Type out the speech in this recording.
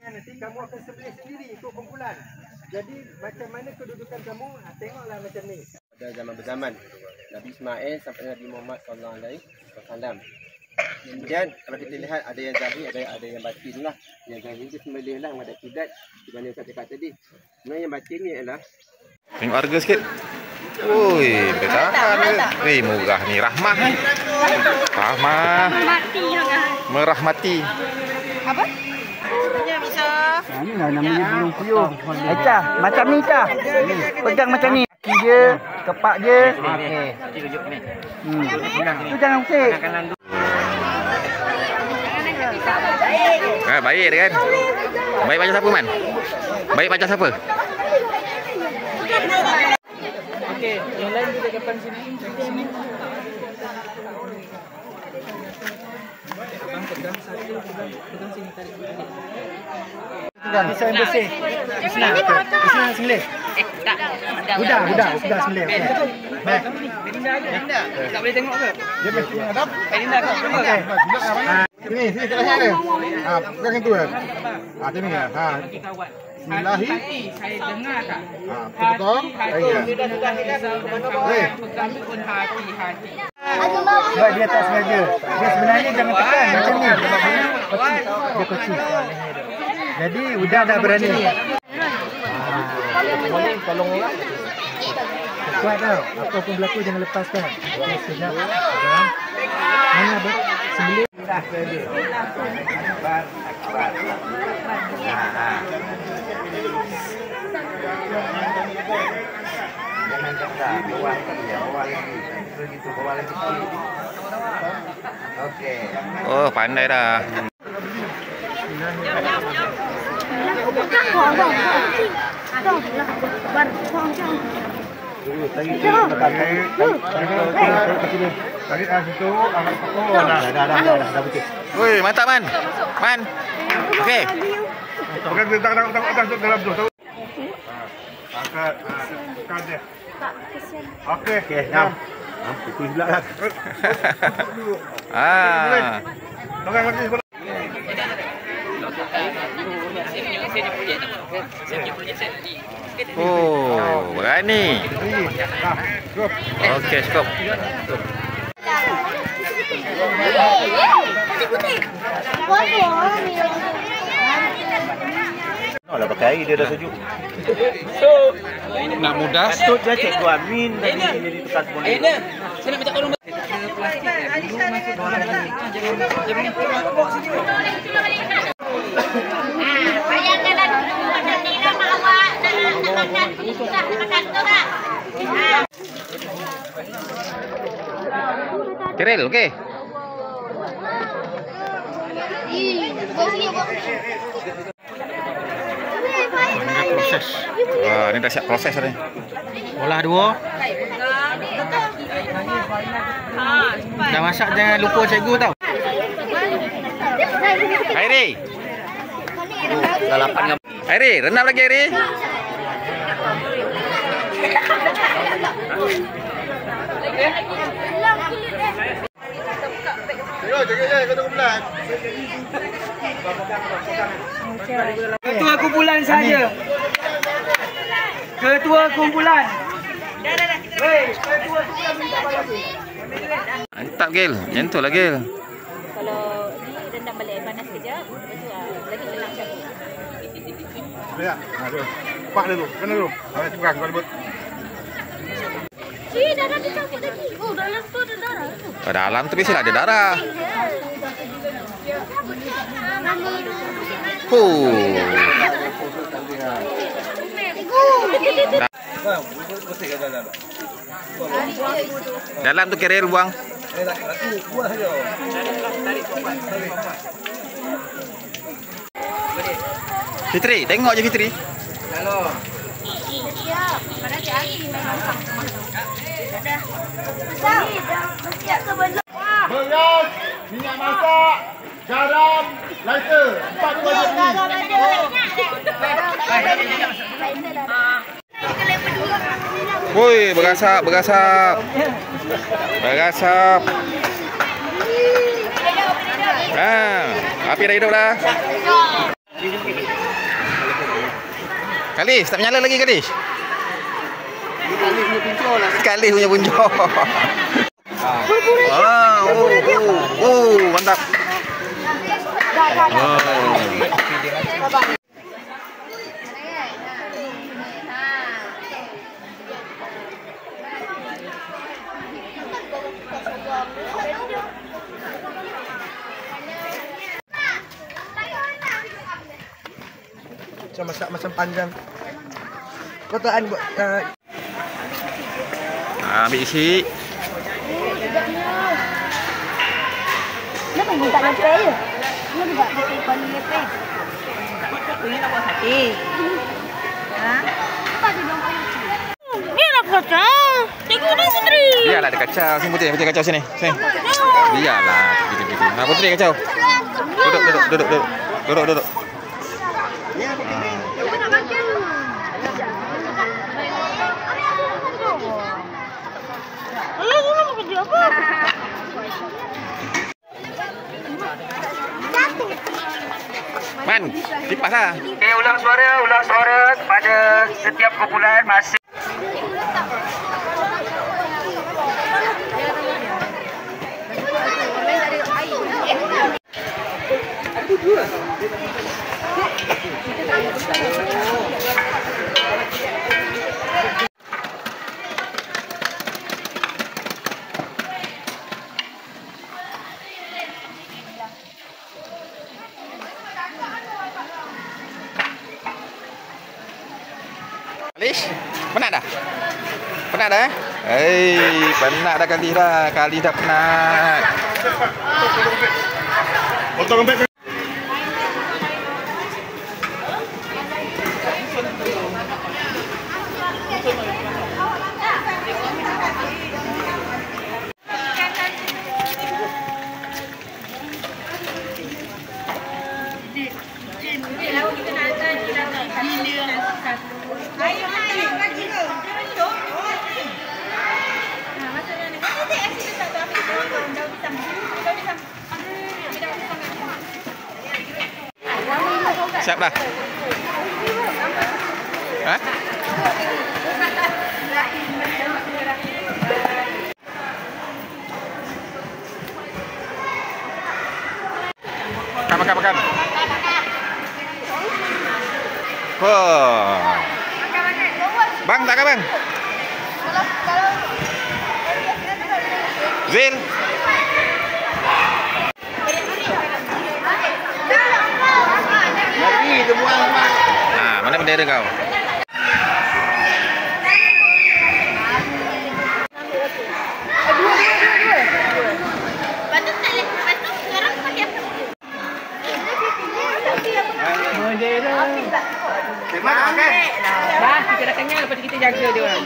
Nanti kamu akan sembelih sendiri untuk kumpulan. Jadi macam mana kedudukan kamu, tengoklah macam ni. Pada zaman berzaman, Nabi Ismail sampai Nabi Muhammad SAW. Kemudian kalau kita lihat ada yang zahir, ada yang batin lah. Yang zahir itu sembelih lah, yang ada kidat. Di mana saya cakap tadi. Sebenarnya yang batin ni adalah. Tengok harga sikit. Woi, bertahan. Wih, murah ni. Rahmah. Rahmah. Merahmati. Apa? Ini lah namanya burung puyuh. Cah, macam ni cah. Pegang macam ni. Kaki je, kepak je. Okey. Tu jangan usik. Baik kan? Baik macam siapa, Man? Baik macam siapa? Okey, yang lain kita depan sini. Sini. Abang pegang satu, pegang sini tarik. Bisa yang bersih. Bismillah. Bismillah sembelih. Tak. Sudah sembelih. Okey. Baik. Belinda. Tak boleh tengok ke? Dia mesti hadap. Belinda kau. Okey. Sini kat sini ada. Pegang itu kan. Sini kan. Bismillahi. Saya dengar tak? Betul. Hati. Sebab dia tak sengaja. Dia sebenarnya jangan tekan macam ni. Dia kecil. Jadi udah dah berani. Boleh tolong orang. Kuat tau. Apa pun berlaku jangan lepaskan. Okey, sekejap. Mana sembelih. Dah ready. Akbar. Jangan tekan. Bawah lagi. Begitu bawah lagi. Okey. Oh, pandai dah. Woi, mantap Man. Man. Okey. Okey, jam. Pukul pula lah. Tolong lagi. Oh, berani. Okey, cukup. Dah pakai air dia dah sejuk. Nak mudah. Tu dia cikgu Amin tadi jadi tekan semua. Saya nak minta tolong. Kiril, okey. Proses. Wah, ini dah siap proses ni. Olah dua. Dah masak jangan lupa cikgu tau. Airi. Lalapan ngam. Airi, rendam lagi Airi. Ketua kumpulan saja. Ketua kumpulan. Hei, ketua kumpulan minta lagi. Mantap Gil, nyentuh lah Gil. Kalau ni rendam balik air panas kejap, lepas tu lagi senang macam ni. Ya, aduh. Pak dulu, mana dulu? Awak pegang kau ribut. Darah dicampur lagi. Oh, dalam tu ada darah. Dalam tu biasalah ada darah. Dalam tu Kiril buang. Fitri, tengok je Fitri. Halo. Siap. Pada hari memang sama. Dah. Siap ke belum? Beras, minyak masak, garam, lighter. 4 wajib ni. Woi, berasap. Berasap. Api dah hidup dah. Kalis, tak menyala lagi Kalis. Kali punya punca lah. Kalis punya punca. Mantap. Masak macam panjang. Kau tak buat Ambil isi. Kenapa minta lepeh je? Kenapa tak pakai paling lepeh? Ini nak buat sate. Ha? Apa dia bilang paling? Ni nak kacau. Tengok ni Putri. Biarlah ada kacau. Sini Putri, Putri kacau sini. Sini. Biarlah gitu-gitu. Nah, Putri kacau. Duduk. Man, kipas lah. Okay, ulang suara pada setiap kumpulan masing. Kalis, penat dah? Penat dah eh? Penat dah Kalis dah. Kalis dah penat. Potong dompet. Siap dah? Ha? Makan. Oh. Bang, tak ke bang? Zil. lagi tu buang. Mana bendera kau? Terima kasih. Dah, kita dah kenyang lepas tu kita jaga dia orang.